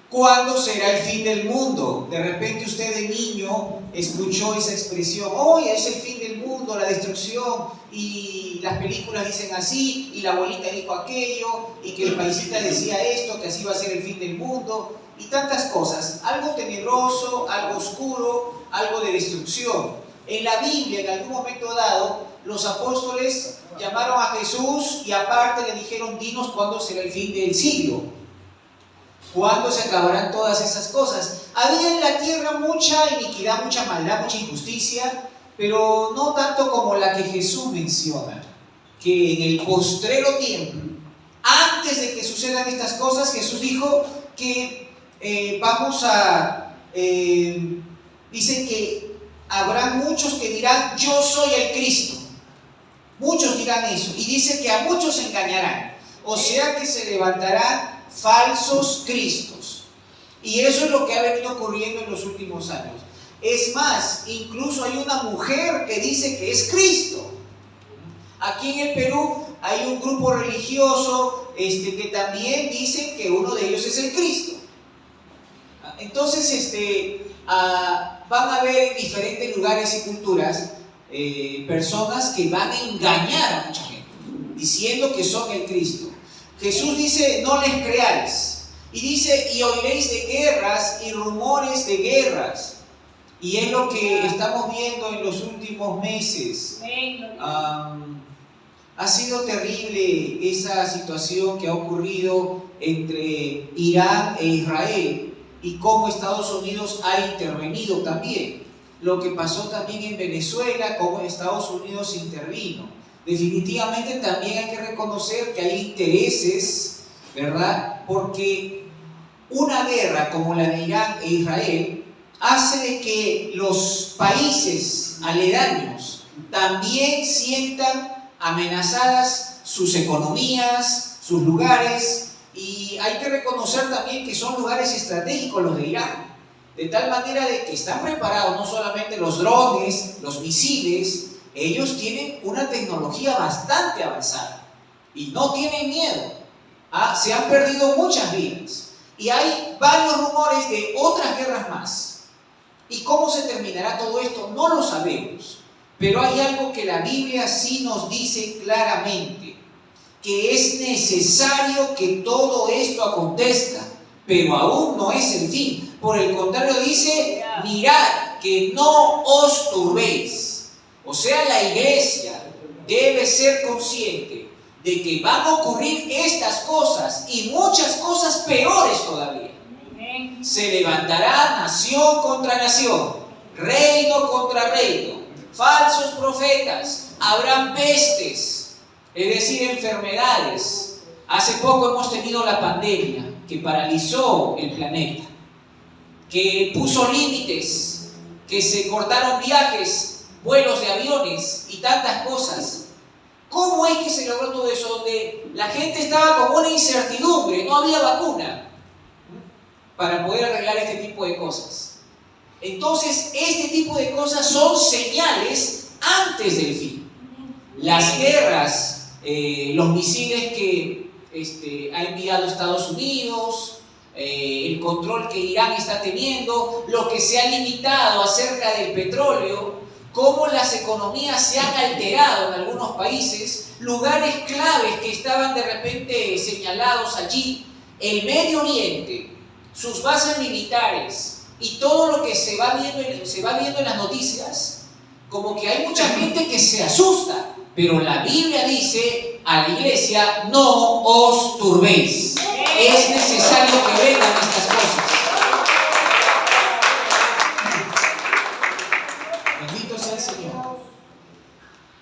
¿Cuándo será el fin del mundo? De repente usted de niño escuchó esa expresión, hoy es el fin del mundo, la destrucción, y las películas dicen así, y la abuelita dijo aquello, y que el paisita decía esto, que así va a ser el fin del mundo, y tantas cosas. Algo tenebroso, algo oscuro, algo de destrucción. En la Biblia, en algún momento dado, los apóstoles llamaron a Jesús y aparte le dijeron, dinos cuándo será el fin del siglo. ¿Cuándo se acabarán todas esas cosas? Había en la tierra mucha iniquidad, mucha maldad, mucha injusticia, pero no tanto como la que Jesús menciona, que en el postrero tiempo, antes de que sucedan estas cosas, Jesús dijo que dice que habrá muchos que dirán, yo soy el Cristo. Muchos dirán eso, y dice que a muchos se engañarán, o sea que se levantarán falsos cristos. Y eso es lo que ha venido ocurriendo en los últimos años. Es más, incluso hay una mujer que dice que es Cristo. Aquí en el Perú hay un grupo religioso que también dice que uno de ellos es el Cristo. Entonces, van a haber en diferentes lugares y culturas personas que van a engañar a mucha gente, diciendo que son el Cristo. Jesús dice, no les creáis. Y dice, y oiréis de guerras y rumores de guerras. Y es lo que estamos viendo en los últimos meses. Ha sido terrible esa situación que ha ocurrido entre Irán e Israel y cómo Estados Unidos ha intervenido también. Lo que pasó también en Venezuela, cómo Estados Unidos intervino. Definitivamente también hay que reconocer que hay intereses, ¿verdad? Porque una guerra como la de Irán e Israel hace de que los países aledaños también sientan amenazadas sus economías, sus lugares, y hay que reconocer también que son lugares estratégicos los de Irán, de tal manera de que están preparados no solamente los drones, los misiles. Ellos tienen una tecnología bastante avanzada y no tienen miedo. Se han perdido muchas vidas y hay varios rumores de otras guerras más. ¿Y cómo se terminará todo esto? No lo sabemos, pero hay algo que la Biblia sí nos dice claramente, que es necesario que todo esto acontezca, pero aún no es el fin. Por el contrario dice, mirad que no os turbéis. O sea, la iglesia debe ser consciente de que van a ocurrir estas cosas y muchas cosas peores todavía. Se levantará nación contra nación, reino contra reino, falsos profetas, habrán pestes, es decir, enfermedades. Hace poco hemos tenido la pandemia que paralizó el planeta, que puso límites, que se cortaron viajes, vuelos de aviones y tantas cosas. ¿Cómo es que se logró todo eso? Donde la gente estaba con una incertidumbre, no había vacuna para poder arreglar este tipo de cosas. Entonces, este tipo de cosas son señales antes del fin. Las guerras, los misiles que ha enviado Estados Unidos, el control que Irán está teniendo, lo que se ha limitado acerca del petróleo, cómo las economías se han alterado en algunos países, lugares claves que estaban de repente señalados allí, el Medio Oriente, sus bases militares y todo lo que se va viendo en las noticias, como que hay mucha gente que se asusta, pero la Biblia dice a la iglesia, no os turbéis. Es necesario que vengan estas cosas. Bendito sea el Señor.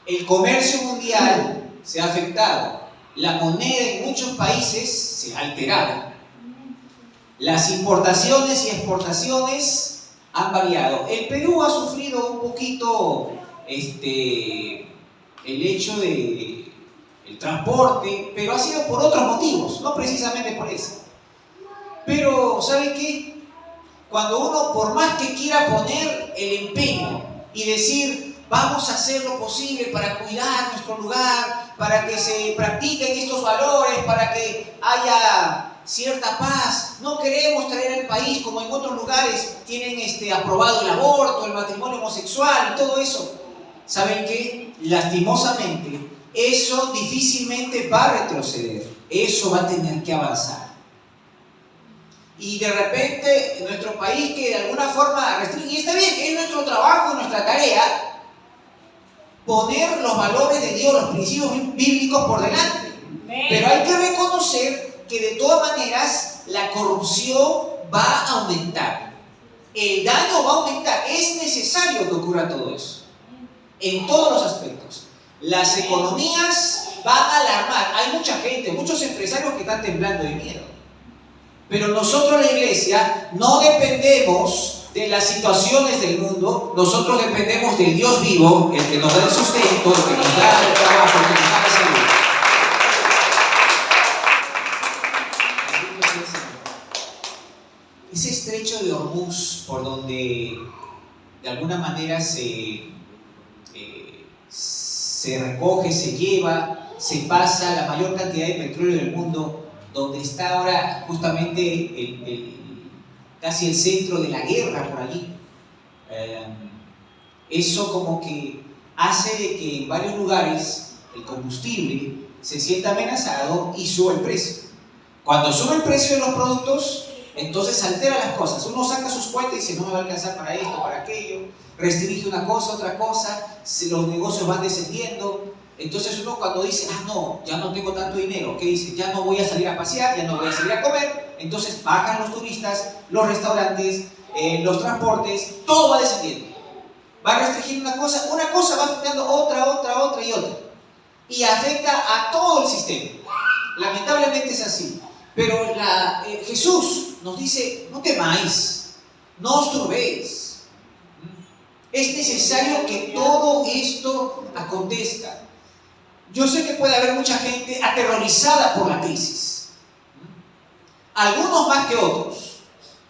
El comercio mundial se ha afectado. La moneda en muchos países se ha alterado. Las importaciones y exportaciones han variado. El Perú ha sufrido un poquito el hecho de el transporte, pero ha sido por otros motivos, no precisamente por eso. Pero, ¿sabe qué? Cuando uno, por más que quiera poner el empeño y decir, vamos a hacer lo posible para cuidar nuestro lugar, para que se practiquen estos valores, para que haya cierta paz. No queremos traer al país, como en otros lugares tienen aprobado el aborto, el matrimonio homosexual y todo eso. ¿Saben qué? Lastimosamente, eso difícilmente va a retroceder. Eso va a tener que avanzar. Y de repente, en nuestro país que de alguna forma restringe, y está bien, es nuestro trabajo, nuestra tarea, poner los valores de Dios, los principios bíblicos por delante. Pero hay que reconocer que de todas maneras la corrupción va a aumentar. El daño va a aumentar. Es necesario que ocurra todo eso. En todos los aspectos. Las economías van a alarmar. Hay mucha gente, muchos empresarios que están temblando de miedo. Pero nosotros, la iglesia, no dependemos de las situaciones del mundo. Nosotros dependemos del Dios vivo, el que nos da el sustento, el que nos da el trabajo, el que nos da la salud. Ese estrecho de Hormuz, por donde de alguna manera se recoge, se lleva, se pasa la mayor cantidad de petróleo del mundo, donde está ahora justamente casi el centro de la guerra por allí. Eso como que hace de que en varios lugares el combustible se sienta amenazado y sube el precio. Cuando sube el precio de los productos, entonces altera las cosas. Uno saca sus cuentas y dice, no me va a alcanzar para esto, para aquello, restringe una cosa, otra cosa, los negocios van descendiendo. Entonces uno cuando dice, no, ya no tengo tanto dinero, ¿qué dice? Ya no voy a salir a pasear, ya no voy a salir a comer. Entonces bajan los turistas, los restaurantes, los transportes, todo va descendiendo. Va restringiendo una cosa va afectando otra y otra. Y afecta a todo el sistema. Lamentablemente es así. Pero Jesús nos dice, no temáis, no os turbéis. Es necesario que todo esto acontezca. Yo sé que puede haber mucha gente aterrorizada por la crisis. Algunos más que otros.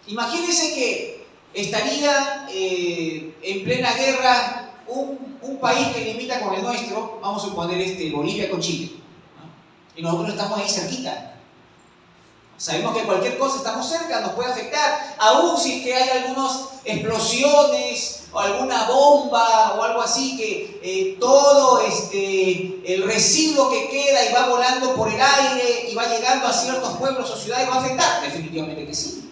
Imagínense que estaría en plena guerra un país que limita con el nuestro, vamos a suponer Bolivia con Chile, ¿no? Y nosotros estamos ahí cerquita. Sabemos que cualquier cosa estamos cerca, nos puede afectar, aún si es que hay algunas explosiones o alguna bomba o algo así, que todo el residuo que queda y va volando por el aire y va llegando a ciertos pueblos o ciudades va a afectar. Definitivamente que sí.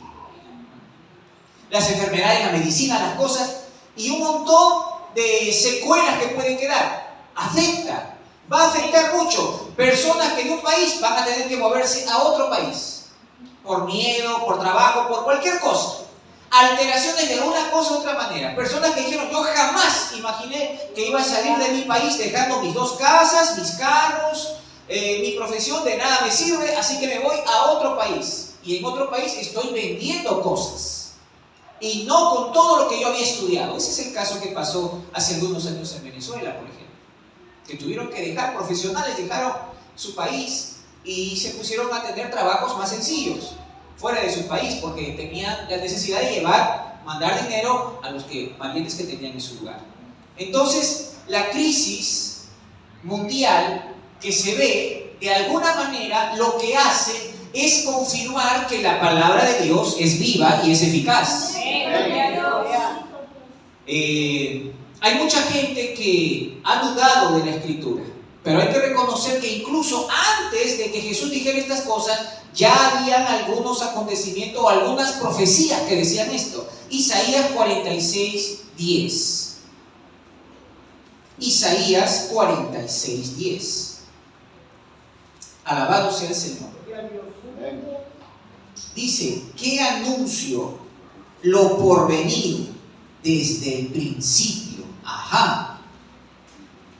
Las enfermedades, la medicina, las cosas y un montón de secuelas que pueden quedar. Afecta, va a afectar mucho. Personas que en un país van a tener que moverse a otro país. Por miedo, por trabajo, por cualquier cosa. Alteraciones de una cosa u otra manera. Personas que dijeron, yo jamás imaginé que iba a salir de mi país dejando mis 2 casas, mis carros, mi profesión, de nada me sirve, así que me voy a otro país. Y en otro país estoy vendiendo cosas. Y no con todo lo que yo había estudiado. Ese es el caso que pasó hace algunos años en Venezuela, por ejemplo. Que tuvieron que dejar, profesionales dejaron su país y se pusieron a tener trabajos más sencillos fuera de su país porque tenían la necesidad de mandar dinero a los parientes que tenían en su lugar. Entonces, la crisis mundial que se ve, de alguna manera, lo que hace es confirmar que la palabra de Dios es viva y es eficaz. Hay mucha gente que ha dudado de la Escritura. Pero hay que reconocer que incluso antes de que Jesús dijera estas cosas, ya habían algunos acontecimientos o algunas profecías que decían esto. Isaías 46:10. Isaías 46:10. Alabado sea el Señor. Dice, ¿qué anuncio lo porvenir desde el principio? Ajá.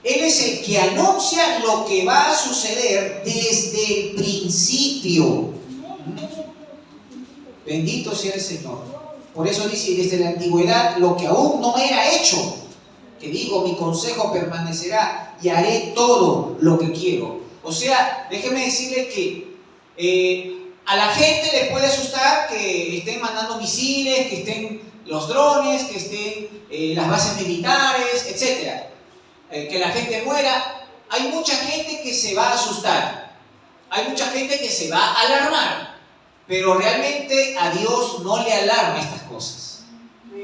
Él es el que anuncia lo que va a suceder desde el principio. Bendito sea el Señor. Por eso dice, desde la antigüedad, lo que aún no era hecho, que digo, mi consejo permanecerá y haré todo lo que quiero. O sea, déjeme decirle que a la gente le puede asustar que estén mandando misiles, que estén los drones, que estén las bases militares, etc. Que la gente muera. Hay mucha gente que se va a asustar, hay mucha gente que se va a alarmar, pero realmente a Dios no le alarma estas cosas.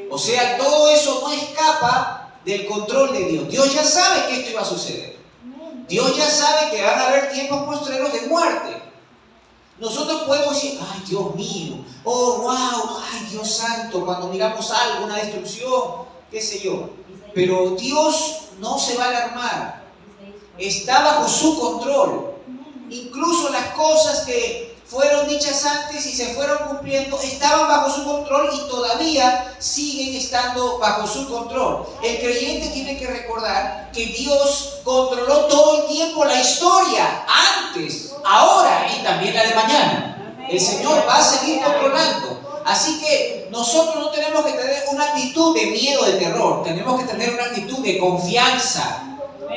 O sea, todo eso no escapa del control de Dios. Dios ya sabe que esto iba a suceder. Dios ya sabe que van a haber tiempos postreros de muerte. Nosotros podemos decir, ay Dios mío, oh wow, ay Dios santo, cuando miramos algo, una destrucción, qué sé yo. Pero Dios no se va a alarmar. Está bajo su control. Incluso las cosas que fueron dichas antes y se fueron cumpliendo estaban bajo su control y todavía siguen estando bajo su control. El creyente tiene que recordar que Dios controló todo el tiempo la historia, antes, ahora y también la de mañana. El Señor va a seguir controlando. Así que nosotros no tenemos que tener una actitud de miedo, de terror. Tenemos que tener una actitud de confianza.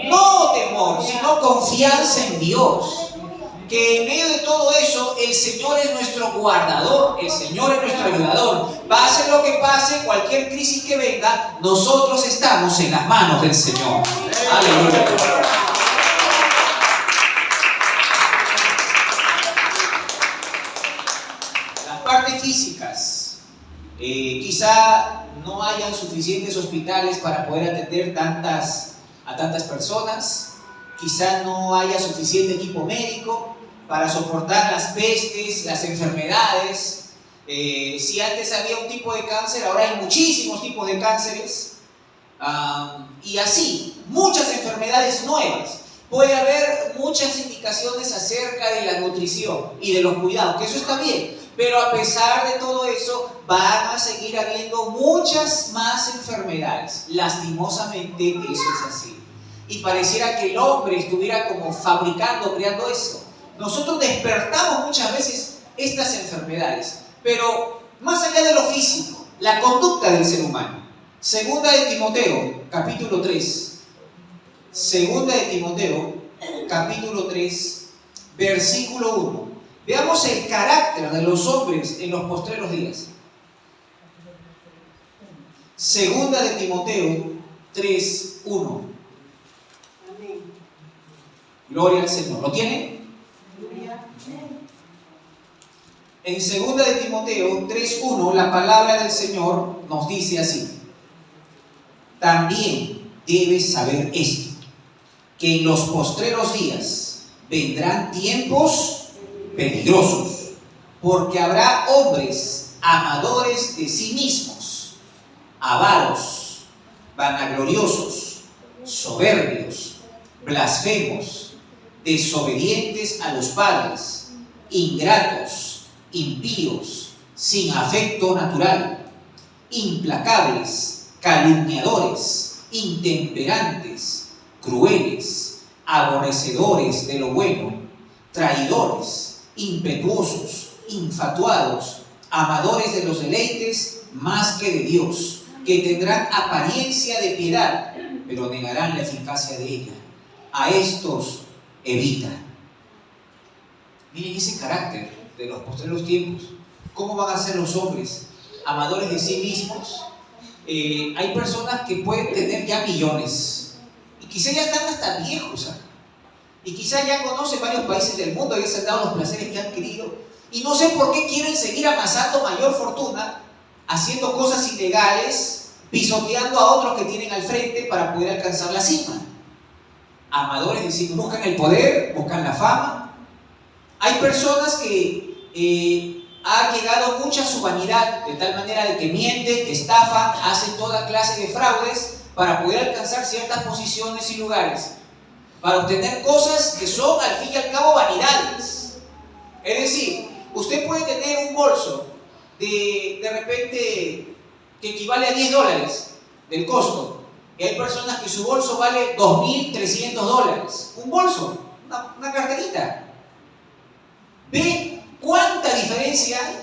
No temor, sino confianza en Dios. Que en medio de todo eso, el Señor es nuestro guardador, el Señor es nuestro ayudador. Pase lo que pase, cualquier crisis que venga, nosotros estamos en las manos del Señor. Aleluya. Las partes físicas. Quizá no hayan suficientes hospitales para poder atender a tantas personas. Quizá no haya suficiente equipo médico para soportar las pestes, las enfermedades. Si antes había un tipo de cáncer, ahora hay muchísimos tipos de cánceres. Y así, muchas enfermedades nuevas. Puede haber muchas indicaciones acerca de la nutrición y de los cuidados, que eso está bien. Pero a pesar de todo eso, van a seguir habiendo muchas más enfermedades. Lastimosamente, eso es así. Y pareciera que el hombre estuviera como fabricando, creando eso. Nosotros despertamos muchas veces estas enfermedades, pero más allá de lo físico, la conducta del ser humano. Segunda de Timoteo, capítulo 3. Segunda de Timoteo, capítulo 3, versículo 1. Veamos el carácter de los hombres en los postreros días. Segunda de Timoteo 3, 1. Gloria al Señor. ¿Lo tiene? En 2 de Timoteo 3:1 la palabra del Señor nos dice así: también debes saber esto, que en los postreros días vendrán tiempos peligrosos, porque habrá hombres amadores de sí mismos, avaros, vanagloriosos, soberbios, blasfemos, desobedientes a los padres, ingratos, impíos, sin afecto natural, implacables, calumniadores, intemperantes, crueles, aborrecedores de lo bueno, traidores, impetuosos, infatuados, amadores de los deleites más que de Dios, que tendrán apariencia de piedad, pero negarán la eficacia de ella. A estos evita. Miren ese carácter de los postreros tiempos. ¿Cómo van a ser los hombres? Amadores de sí mismos. Hay personas que pueden tener ya millones y quizá ya están hasta viejos, ¿sabes? Y quizá ya conocen varios países del mundo y se han dado los placeres que han querido y no sé por qué quieren seguir amasando mayor fortuna haciendo cosas ilegales, pisoteando a otros que tienen al frente para poder alcanzar la cima. Amadores de sí mismos, buscan el poder, buscan la fama. Hay personas que ha llegado mucha su vanidad, de tal manera de que mienten, estafan, hacen toda clase de fraudes para poder alcanzar ciertas posiciones y lugares, para obtener cosas que son al fin y al cabo vanidades. Es decir, usted puede tener un bolso de repente que equivale a $10 del costo, y hay personas que su bolso vale $2.300. Un bolso, una carterita. ¿Ve cuánta diferencia hay?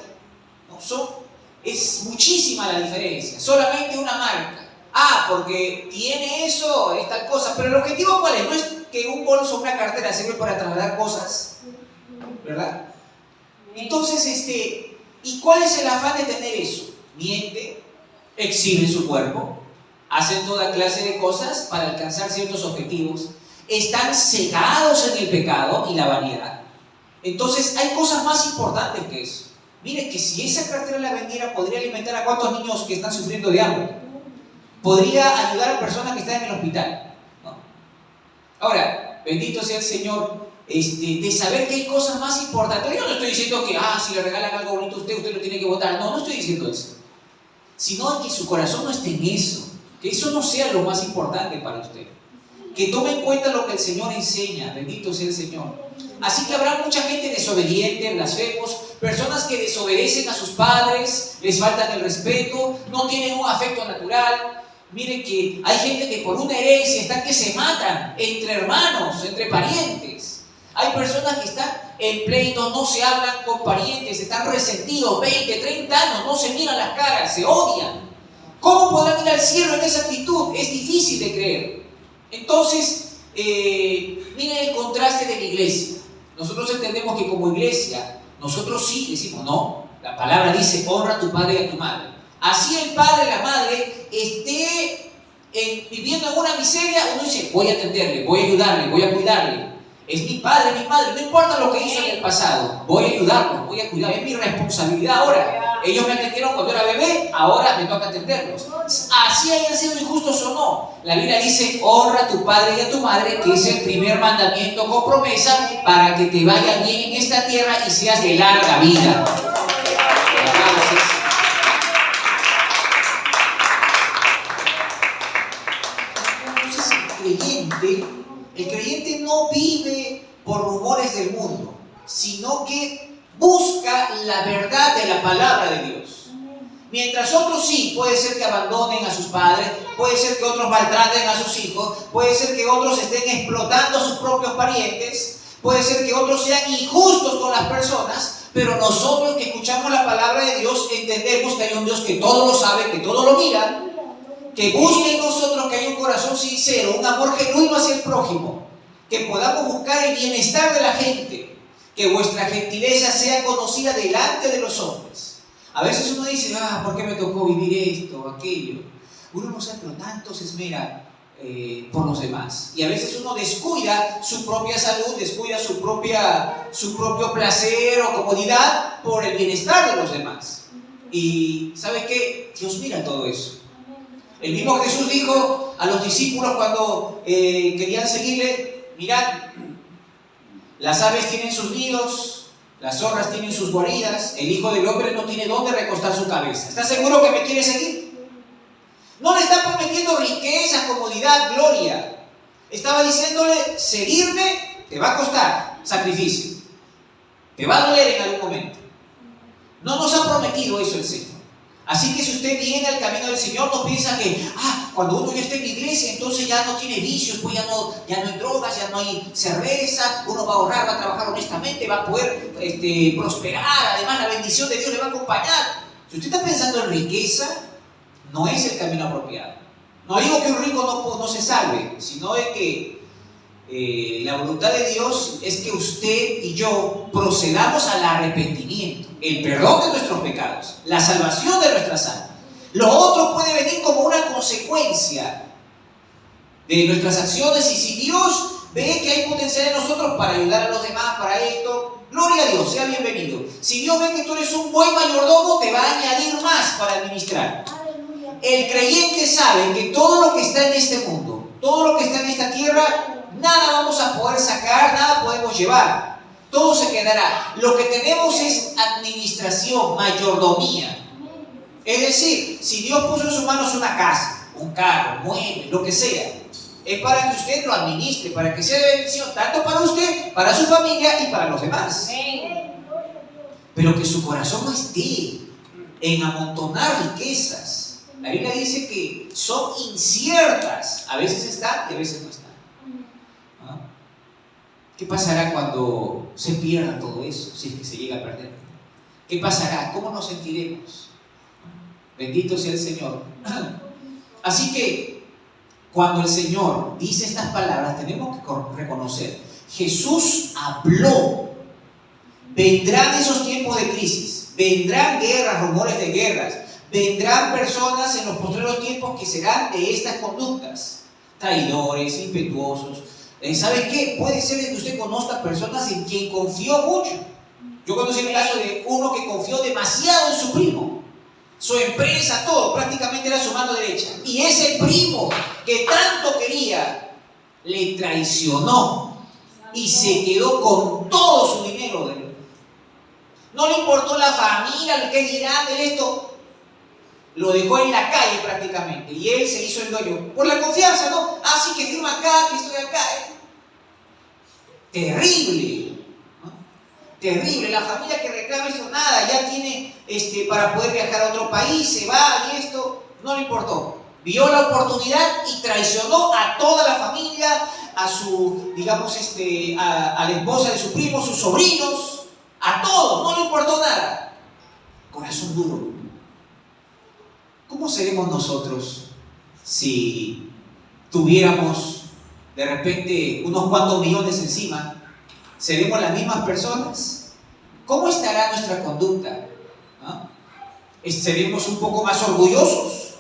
Es muchísima la diferencia. Solamente una marca. Porque tiene eso, es tal cosa. Pero el objetivo, ¿cuál es? No es que un bolso o una cartera sirve para trasladar cosas, ¿verdad? Entonces, ¿y cuál es el afán de tener eso? Miente, exhiben su cuerpo, hacen toda clase de cosas para alcanzar ciertos objetivos. Están cegados en el pecado y la vanidad. Entonces hay cosas más importantes que eso. Mire que si esa cartera la vendiera, podría alimentar a cuántos niños que están sufriendo de hambre. Podría ayudar a personas que están en el hospital, ¿no? Ahora, bendito sea el Señor, de saber que hay cosas más importantes. Yo no estoy diciendo que, si le regalan algo bonito a usted lo tiene que votar. No, no estoy diciendo eso. Sino que su corazón no esté en eso. Que eso no sea lo más importante para usted. Que tome en cuenta lo que el Señor enseña. Bendito sea el Señor. Así que habrá mucha gente desobediente, blasfemos, personas que desobedecen a sus padres, les faltan el respeto, no tienen un afecto natural. Miren que hay gente que por una herencia están que se matan entre hermanos, entre parientes. Hay personas que están en pleito, no se hablan con parientes, están resentidos, 20, 30 años, no se miran las caras, se odian. ¿Cómo podrán ir al cielo en esa actitud? Es difícil de creer. Entonces, miren el contraste de la iglesia. Nosotros entendemos que como iglesia, nosotros sí decimos, no, la palabra dice, honra a tu padre y a tu madre. Así el padre y la madre esté viviendo en una miseria, uno dice, voy a atenderle, voy a ayudarle, voy a cuidarle. Es mi padre, mi madre, no importa lo que hizo en el pasado, voy a ayudarlo, voy a cuidar, es mi responsabilidad ahora. Ellos me atendieron cuando era bebé, ahora me toca atenderlos. Así hayan sido injustos o no. La Biblia dice, honra a tu padre y a tu madre, que es el primer mandamiento con promesa para que te vaya bien en esta tierra y seas de larga vida. Entonces el creyente no vive por rumores del mundo, sino que busca la verdad de la palabra de Dios. Mientras otros sí, puede ser que abandonen a sus padres, puede ser que otros maltraten a sus hijos, puede ser que otros estén explotando a sus propios parientes, puede ser que otros sean injustos con las personas, pero nosotros que escuchamos la palabra de Dios entendemos que hay un Dios que todo lo sabe, que todo lo mira, que busque en nosotros que haya un corazón sincero, un amor genuino hacia el prójimo, que podamos buscar el bienestar de la gente, que vuestra gentileza sea conocida delante de los hombres. A veces uno dice, ¿por qué me tocó vivir esto o aquello? Uno no sabe, pero tanto se esmera por los demás. Y a veces uno descuida su propia salud, descuida su propio placer o comodidad por el bienestar de los demás. Y ¿sabe qué? Dios mira todo eso. El mismo Jesús dijo a los discípulos cuando querían seguirle, mirad, las aves tienen sus nidos, las zorras tienen sus guaridas, el Hijo del Hombre no tiene dónde recostar su cabeza. ¿Estás seguro que me quiere seguir? No le está prometiendo riqueza, comodidad, gloria. Estaba diciéndole, seguirme te va a costar sacrificio. Te va a doler en algún momento. No nos ha prometido eso el Señor. Así que si usted viene al camino del Señor, no piensa que cuando uno ya está en la iglesia, entonces ya no tiene vicios, pues ya no hay drogas, ya no hay cerveza, uno va a ahorrar, va a trabajar honestamente, va a poder prosperar, además la bendición de Dios le va a acompañar. Si usted está pensando en riqueza, no es el camino apropiado. No digo que un rico no se salve, sino de que la voluntad de Dios es que usted y yo procedamos al arrepentimiento, el perdón de nuestros pecados, la salvación de nuestras almas. Lo otro puede venir como una consecuencia de nuestras acciones, y si Dios ve que hay potencial en nosotros para ayudar a los demás, para esto, gloria a Dios, sea bienvenido. Si Dios ve que tú eres un buen mayordomo, te va a añadir más para administrar. El creyente sabe que todo lo que está en este mundo, todo lo que está en esta tierra, nada vamos a poder sacar, nada podemos llevar. Todo se quedará. Lo que tenemos es administración, mayordomía. Es decir, si Dios puso en sus manos una casa, un carro, muebles, lo que sea, es para que usted lo administre, para que sea de bendición, tanto para usted, para su familia y para los demás. Pero que su corazón no esté en amontonar riquezas. La Biblia dice que son inciertas. A veces están y a veces no están. ¿Qué pasará cuando se pierda todo eso, si es que se llega a perder? ¿Qué pasará? ¿Cómo nos sentiremos? Bendito sea el Señor. Así que cuando el Señor dice estas palabras, tenemos que reconocer, Jesús habló. Vendrán esos tiempos de crisis, vendrán guerras, rumores de guerras, vendrán personas en los postreros tiempos que serán de estas conductas, traidores, impetuosos. ¿Sabe qué? Puede ser que usted conozca personas en quien confió mucho Yo conocí el caso de uno que confió demasiado en su primo. Su empresa, todo, prácticamente era su mano derecha. Y ese primo que tanto quería, le traicionó y se quedó con todo su dinero de él. No le importó la familia, el que dirán, el esto. Lo dejó en la calle prácticamente. Y él se hizo el dueño. Por la confianza, ¿no? Ah, sí, que firma acá, que estoy acá. Terrible. ¿No? Terrible. La familia que reclama eso, nada, ya tiene para poder viajar a otro país, se va y esto, no le importó. Vio la oportunidad y traicionó a toda la familia, a su, digamos, a la esposa de su primo, sus sobrinos, a todos, no le importó nada. Corazón duro. ¿Cómo seremos nosotros si tuviéramos de repente unos cuantos millones encima? ¿Seremos las mismas personas? ¿Cómo estará nuestra conducta? ¿No? ¿Seremos un poco más orgullosos?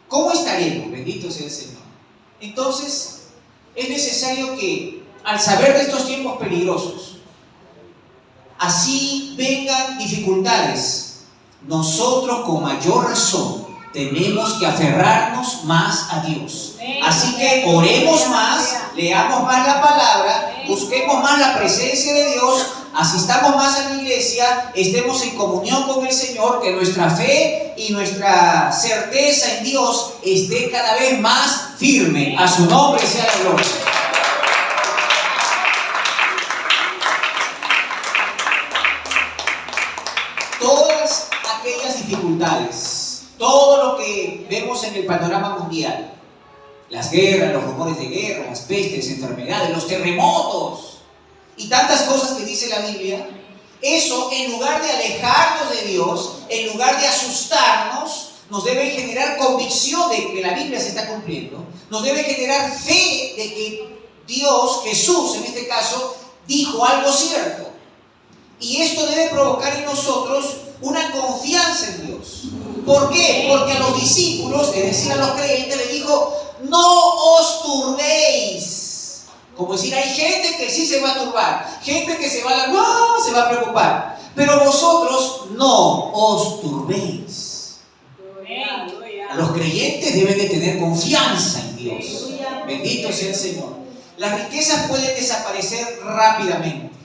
¿Cómo estaremos? Bendito sea el Señor. Entonces, es necesario que, al saber de estos tiempos peligrosos, así vengan dificultades, nosotros con mayor razón tenemos que aferrarnos más a Dios. Así que oremos más, leamos más la palabra, busquemos más la presencia de Dios, asistamos más a la iglesia, estemos en comunión con el Señor, que nuestra fe y nuestra certeza en Dios esté cada vez más firme. A su nombre sea la gloria. Todas aquellas dificultades, todo lo que vemos en el panorama mundial, las guerras, los rumores de guerra, las pestes, enfermedades, los terremotos y tantas cosas que dice la Biblia, eso, en lugar de alejarnos de Dios, en lugar de asustarnos, nos debe generar convicción de que la Biblia se está cumpliendo, nos debe generar fe de que Dios, Jesús en este caso, dijo algo cierto. Y esto debe provocar en nosotros una confianza en Dios. ¿Por qué? Porque a los discípulos, es decir, a los creyentes, les dijo: no os turbéis. Como decir, hay gente que sí se va a turbar, gente que se va a preocupar, pero vosotros no os turbéis. Los creyentes deben de tener confianza en Dios. Bendito sea el Señor. Las riquezas pueden desaparecer rápidamente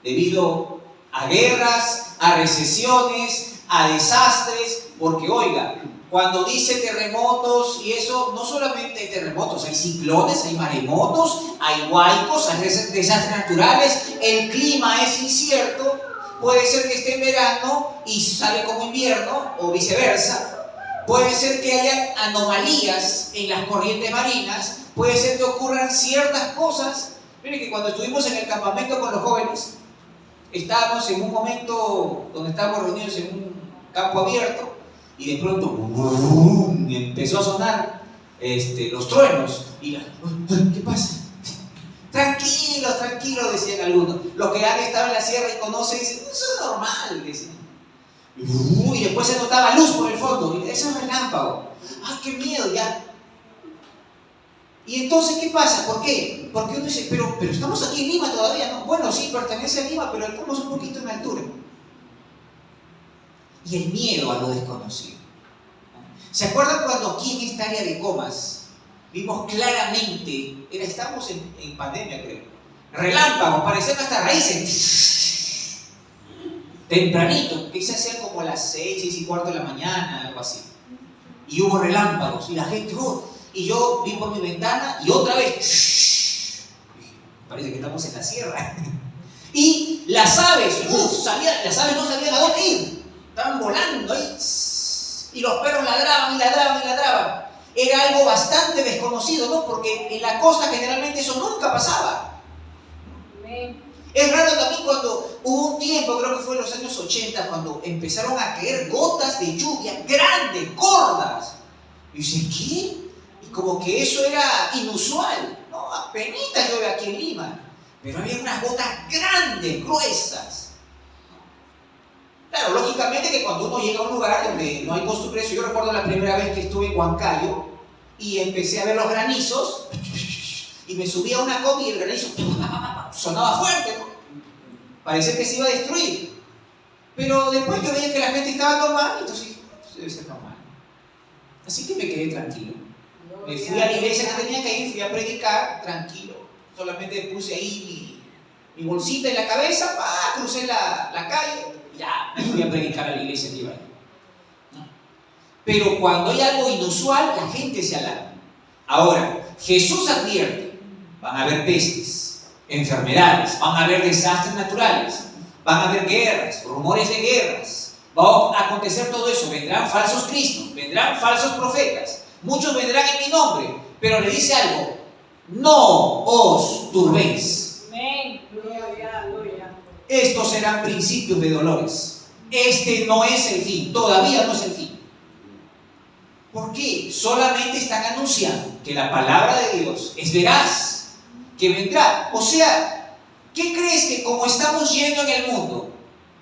debido a guerras, a recesiones, a desastres, porque oiga, cuando dice terremotos y eso, no solamente hay terremotos, hay ciclones, hay maremotos, hay huaicos, hay desastres naturales, el clima es incierto, puede ser que esté en verano y sale como invierno o viceversa, puede ser que haya anomalías en las corrientes marinas, puede ser que ocurran ciertas cosas. Miren que cuando estuvimos en el campamento con los jóvenes, estábamos en un momento donde estábamos reunidos en un campo abierto y de pronto empezó a sonar los truenos y ¿qué pasa? Tranquilos, tranquilos, decían algunos. Los que han estado en la sierra y conocen dicen, eso es normal, decían. Y después se notaba luz por el fondo, y eso es relámpago. ¡Ah, qué miedo! Ya. Y entonces, ¿qué pasa? ¿Por qué? Porque uno dice, pero estamos aquí en Lima todavía, ¿no? Bueno, sí, pertenece a Lima, pero estamos un poquito en altura. Y el miedo a lo desconocido. ¿Se acuerdan cuando aquí en esta área de Comas vimos claramente, estábamos en pandemia, creo, relámpagos, parecían hasta raíces, tempranito, que se hacían como las 6:15 de la mañana, algo así. Y hubo relámpagos, y la gente, y yo vi por mi ventana, y otra vez, parece que estamos en la sierra. Y las aves, las aves no sabían a dónde ir, estaban volando ahí, y los perros ladraban y ladraban y ladraban. Era algo bastante desconocido, ¿no? Porque en la costa generalmente eso nunca pasaba. Es raro también cuando hubo un tiempo, creo que fue en los años 80, cuando empezaron a caer gotas de lluvia grandes, gordas. Y dice, ¿qué? Y como que eso era inusual, ¿no? Apenitas llueve aquí en Lima, pero había unas gotas grandes, gruesas. Claro, lógicamente que cuando uno llega a un lugar donde no hay costumbre, yo recuerdo la primera vez que estuve en Huancayo y empecé a ver los granizos y me subí a una combi y el granizo sonaba fuerte, ¿no? parecía que se iba a destruir. Pero después yo veía que la gente estaba normal, entonces dije, pues debe ser normal. Así que me quedé tranquilo. Me fui a la iglesia que tenía que ir, fui a predicar, tranquilo. Solamente puse ahí mi bolsita en la cabeza, crucé la calle, ya me fui a predicar a la iglesia que iba ahí. Pero cuando hay algo inusual, la gente se alarma. Ahora, Jesús advierte, van a haber pestes, enfermedades, van a haber desastres naturales, van a haber guerras, rumores de guerras, va a acontecer todo eso, vendrán falsos cristos, vendrán falsos profetas, muchos vendrán en mi nombre, pero le dice algo, no os turbéis. Estos serán principios de dolores. Este no es el fin, todavía no es el fin. ¿Por qué? Solamente están anunciando que la palabra de Dios es veraz, que vendrá. O sea, ¿qué crees que como estamos yendo en el mundo,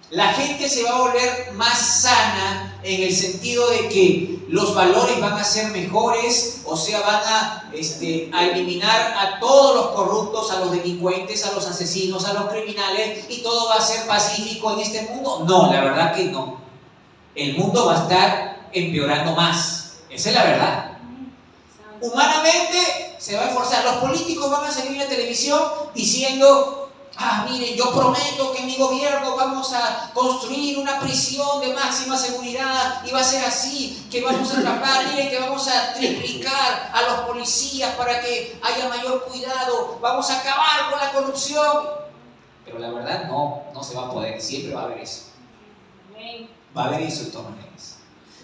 la gente se va a volver más sana en el sentido de que los valores van a ser mejores? O sea, van a eliminar a todos los corruptos, a los delincuentes, a los asesinos, a los criminales, y todo va a ser pacífico en este mundo. No, la verdad que no. El mundo va a estar empeorando más. Esa es la verdad. Humanamente se va a esforzar. Los políticos van a salir en la televisión diciendo, miren, yo prometo que en mi gobierno vamos a construir una prisión de máxima seguridad y va a ser así, que vamos a atrapar, miren que vamos a triplicar a los policías para que haya mayor cuidado, vamos a acabar con la corrupción. Pero la verdad no se va a poder, siempre va a haber eso. Va a haber eso de todas maneras.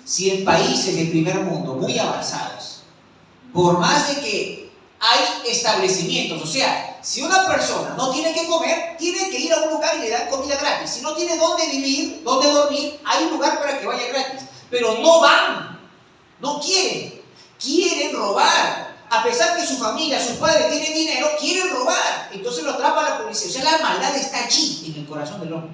Si en países del primer mundo muy avanzados, por más de que hay establecimientos, o sea, si una persona no tiene que comer, tiene que ir a un lugar y le dan comida gratis. Si no tiene dónde vivir, dónde dormir, hay un lugar para que vaya gratis. Pero no van, no quieren robar. A pesar que su familia, sus padres tienen dinero, quieren robar. Entonces lo atrapa la policía. O sea, la maldad está allí, en el corazón del hombre.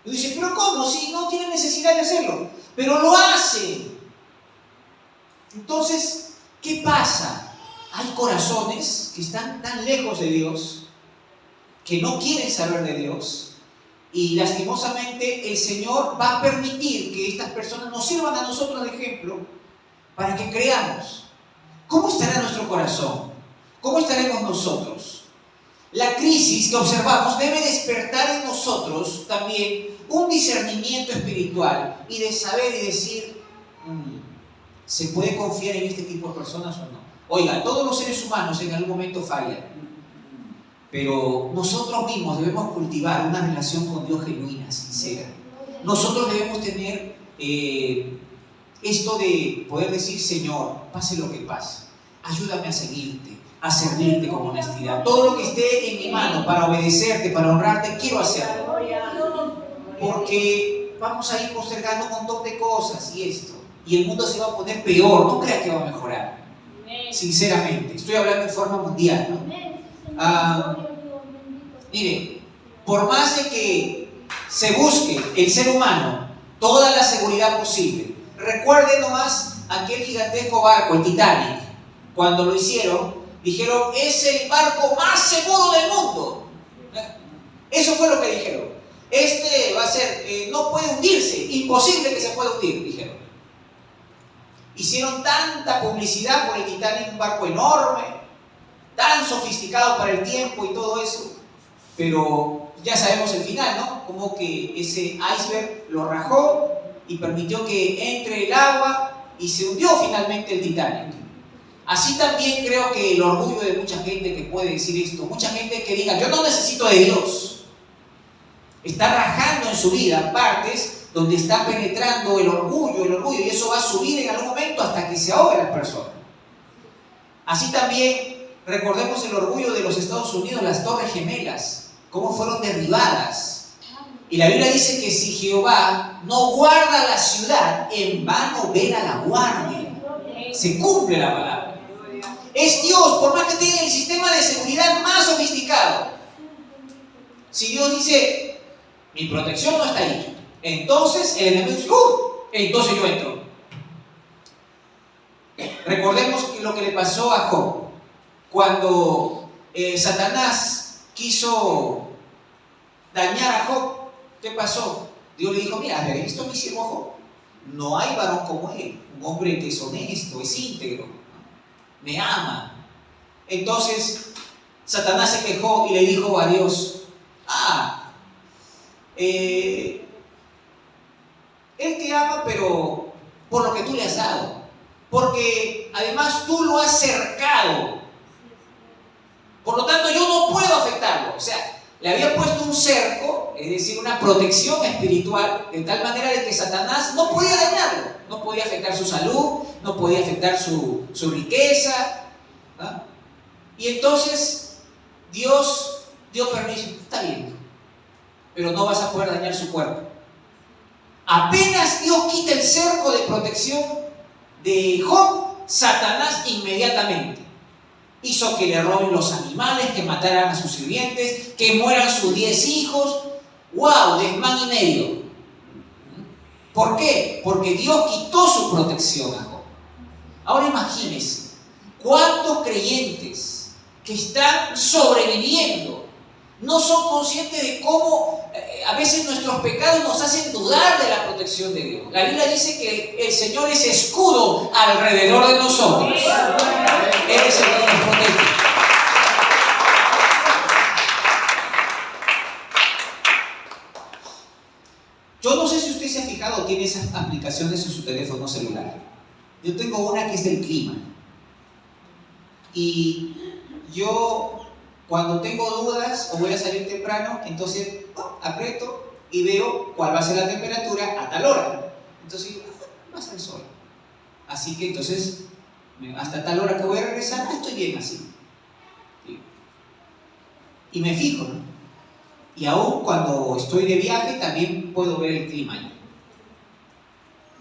Y dice, pero ¿cómo? Si no tiene necesidad de hacerlo. Pero lo hace. Entonces, ¿qué pasa? Hay corazones que están tan lejos de Dios, que no quieren saber de Dios, y lastimosamente el Señor va a permitir que estas personas nos sirvan a nosotros de ejemplo para que creamos. ¿Cómo estará nuestro corazón? ¿Cómo estaremos nosotros? La crisis que observamos debe despertar en nosotros también un discernimiento espiritual y de saber y decir, ¿se puede confiar en este tipo de personas o no? Oiga, todos los seres humanos en algún momento fallan, pero nosotros mismos debemos cultivar una relación con Dios genuina, sincera. Nosotros debemos tener esto de poder decir, Señor, pase lo que pase, ayúdame a seguirte, a servirte con honestidad. Todo lo que esté en mi mano para obedecerte, para honrarte, quiero hacerlo. Porque vamos a ir postergando un montón de cosas y el mundo se va a poner peor. No crea que va a mejorar. Sinceramente, estoy hablando en forma mundial, ¿no? Mire, por más de que se busque el ser humano toda la seguridad posible, recuerden nomás aquel gigantesco barco, el Titanic. Cuando lo hicieron, dijeron, es el barco más seguro del mundo. Eso fue lo que dijeron. Este va a ser, no puede hundirse, imposible que se pueda hundir, dijeron. Hicieron tanta publicidad por el Titanic, un barco enorme, tan sofisticado para el tiempo y todo eso, pero ya sabemos el final, ¿no? Como que ese iceberg lo rajó y permitió que entre el agua y se hundió finalmente el Titanic. Así también creo que el orgullo de mucha gente que puede decir esto, mucha gente que diga, yo no necesito de Dios, está rajando en su vida partes donde está penetrando el orgullo, y eso va a subir en algún momento hasta que se ahogue la persona. Así también recordemos el orgullo de los Estados Unidos, las Torres Gemelas, cómo fueron derribadas. Y la Biblia dice que si Jehová no guarda la ciudad, en vano vela la guardia. Se cumple la palabra. Es Dios, por más que tenga el sistema de seguridad más sofisticado. Si Dios dice, mi protección no está ahí, entonces el enemigo dice, entonces yo entro. Recordemos lo que le pasó a Job. Cuando Satanás quiso dañar a Job. ¿Qué pasó? Dios le dijo, mira, ¿has visto a mi siervo Job? No hay varón como él, un hombre que es honesto, es íntegro, me ama. Entonces Satanás se quejó y le dijo a Dios, él te ama, pero por lo que tú le has dado, porque además tú lo has cercado, por lo tanto yo no puedo afectarlo. O sea, le había puesto un cerco, es decir, una protección espiritual, de tal manera de que Satanás no podía dañarlo, no podía afectar su salud, no podía afectar su riqueza, ¿no? Y entonces Dios dio permiso, está bien, pero no vas a poder dañar su cuerpo. Apenas Dios quita el cerco de protección de Job, Satanás inmediatamente hizo que le roben los animales, que mataran a sus sirvientes, que mueran sus 10 hijos. ¡Wow! Desmán y medio. ¿Por qué? Porque Dios quitó su protección a Job. Ahora imagínense, ¿cuántos creyentes que están sobreviviendo no son conscientes de cómo a veces nuestros pecados nos hacen dudar de la protección de Dios? La Biblia dice que el Señor es escudo alrededor de nosotros. Él es el que nos protege. Yo no sé si usted se ha fijado o tiene esas aplicaciones en su teléfono celular. Yo tengo una que es del clima. Y yo, cuando tengo dudas o voy a salir temprano, entonces aprieto y veo cuál va a ser la temperatura a tal hora. Entonces digo, va a ser el sol. Así que entonces, hasta tal hora que voy a regresar, estoy bien así. ¿Sí? Y me fijo, ¿no? Y aún cuando estoy de viaje, también puedo ver el clima.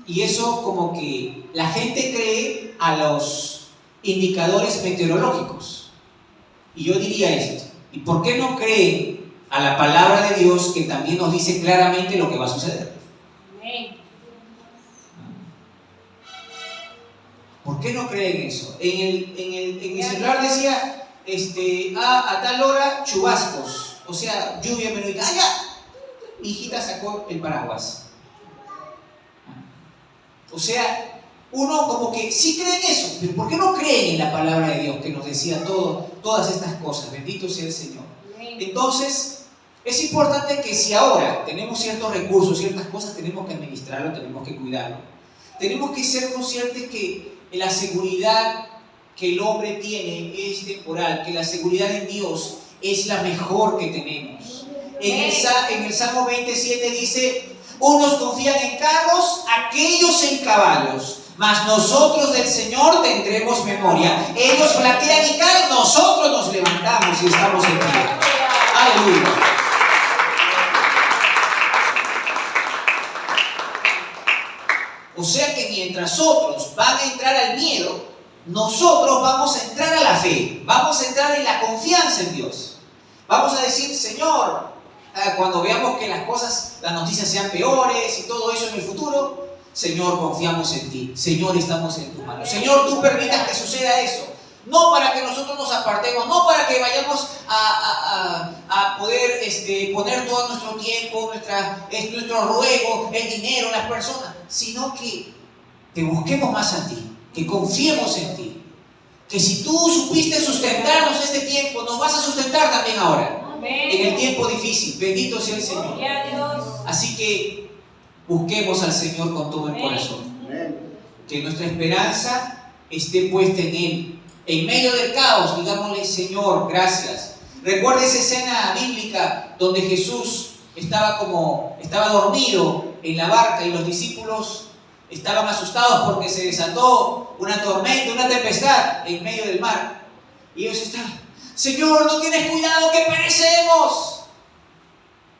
Y eso como que la gente cree a los indicadores meteorológicos. Y yo diría esto, ¿y por qué no creen a la palabra de Dios que también nos dice claramente lo que va a suceder? ¿Por qué no creen eso? En el celular decía, a tal hora chubascos, o sea, lluvia menudita. Mi hijita sacó el paraguas. O sea, uno como que sí cree en eso, pero ¿por qué no creen en la palabra de Dios que nos decía todas estas cosas? Bendito sea el Señor. Entonces, es importante que si ahora tenemos ciertos recursos, ciertas cosas, tenemos que administrarlo, tenemos que cuidarlo. Tenemos que ser conscientes que la seguridad que el hombre tiene es temporal, que la seguridad en Dios es la mejor que tenemos. En el Salmo 27 dice, unos confían en carros, aquellos en caballos, mas nosotros del Señor tendremos memoria. Ellos flaquean y caen, nosotros nos levantamos y estamos en pie. Aleluya. O sea que mientras otros van a entrar al miedo, nosotros vamos a entrar a la fe, vamos a entrar en la confianza en Dios. Vamos a decir, Señor, cuando veamos que las cosas, las noticias sean peores y todo eso en el futuro, Señor, confiamos en ti. Señor, estamos en tus manos. Señor, tú permitas que suceda eso. No para que nosotros nos apartemos, no para que vayamos a poder poner todo nuestro tiempo, nuestro ruego, el dinero, las personas, sino que te busquemos más a ti, que confiemos en ti. Que si tú supiste sustentarnos este tiempo, nos vas a sustentar también ahora. En el tiempo difícil. Bendito sea el Señor. Así que busquemos al Señor con todo el corazón. Que nuestra esperanza esté puesta en Él. En medio del caos, digámosle, Señor, gracias. Recuerda esa escena bíblica donde Jesús estaba dormido en la barca y los discípulos estaban asustados porque se desató una tormenta, una tempestad en medio del mar. Y ellos estaban, Señor, no tienes cuidado que perecemos.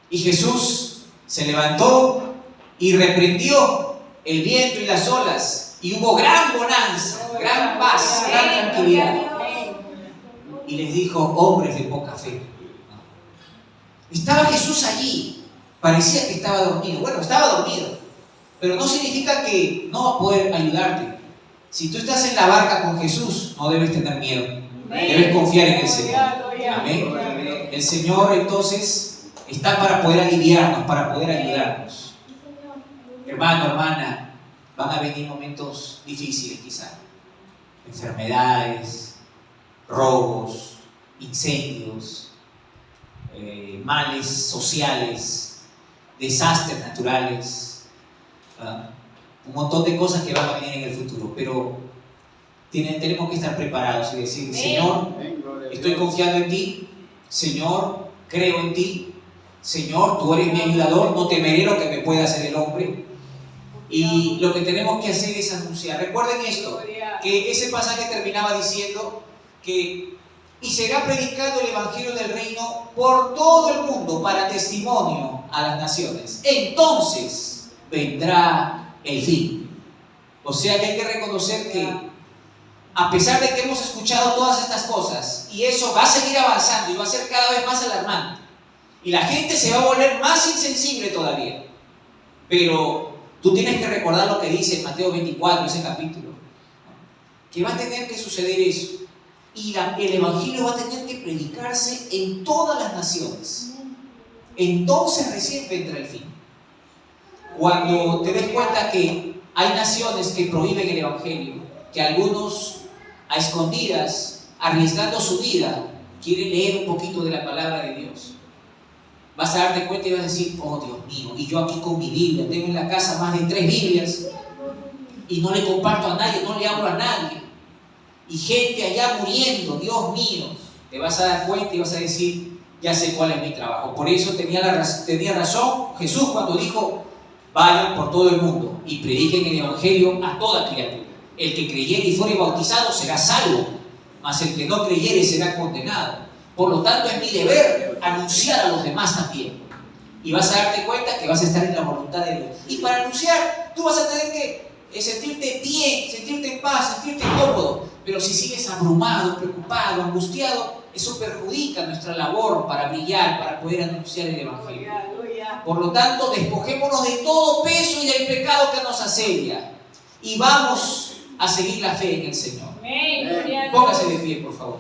Y Jesús se levantó y reprendió el viento y las olas. Y hubo gran bonanza, gran paz, gran tranquilidad. Y les dijo, hombres de poca fe. Estaba Jesús allí. Parecía que estaba dormido. Bueno, estaba dormido. Pero no significa que no va a poder ayudarte. Si tú estás en la barca con Jesús, no debes tener miedo. Debes confiar en el Señor. Amén. El Señor entonces está para poder aliviarnos, para poder ayudarnos. Hermano, hermana, van a venir momentos difíciles quizá. Enfermedades, robos, incendios, males sociales, desastres naturales, un montón de cosas que van a venir en el futuro, pero tenemos que estar preparados y decir: Señor, estoy confiando en ti, Señor, creo en ti, Señor, tú eres mi ayudador, no temeré lo que me pueda hacer el hombre. Y lo que tenemos que hacer es anunciar. Recuerden esto, que ese pasaje terminaba diciendo que y será predicado el evangelio del reino por todo el mundo para testimonio a las naciones. Entonces vendrá el fin. O sea que hay que reconocer que a pesar de que hemos escuchado todas estas cosas, y eso va a seguir avanzando y va a ser cada vez más alarmante, y la gente se va a volver más insensible todavía, pero tú tienes que recordar lo que dice en Mateo 24, ese capítulo, que va a tener que suceder eso, y el evangelio va a tener que predicarse en todas las naciones. Entonces recién vendrá el fin. Cuando te des cuenta que hay naciones que prohíben el evangelio, que algunos a escondidas, arriesgando su vida, quieren leer un poquito de la palabra de Dios, vas a darte cuenta y vas a decir: oh Dios mío, y yo aquí con mi Biblia, tengo en la casa más de 3 Biblias y no le comparto a nadie, no le hablo a nadie, y gente allá muriendo, Dios mío. Te vas a dar cuenta y vas a decir: ya sé cuál es mi trabajo. Por eso tenía razón Jesús cuando dijo: vayan por todo el mundo y prediquen el evangelio a toda criatura. El que creyere y fuere bautizado será salvo, mas el que no creyere será condenado. Por lo tanto, es mi deber anunciar a los demás también. Y vas a darte cuenta que vas a estar en la voluntad de Dios. Y para anunciar, tú vas a tener que sentirte bien, sentirte en paz, sentirte cómodo. Pero si sigues abrumado, preocupado, angustiado, eso perjudica nuestra labor para brillar, para poder anunciar el evangelio. Por lo tanto, despojémonos de todo peso y del pecado que nos asedia y vamos a seguir la fe en el Señor. Póngase de pie, por favor.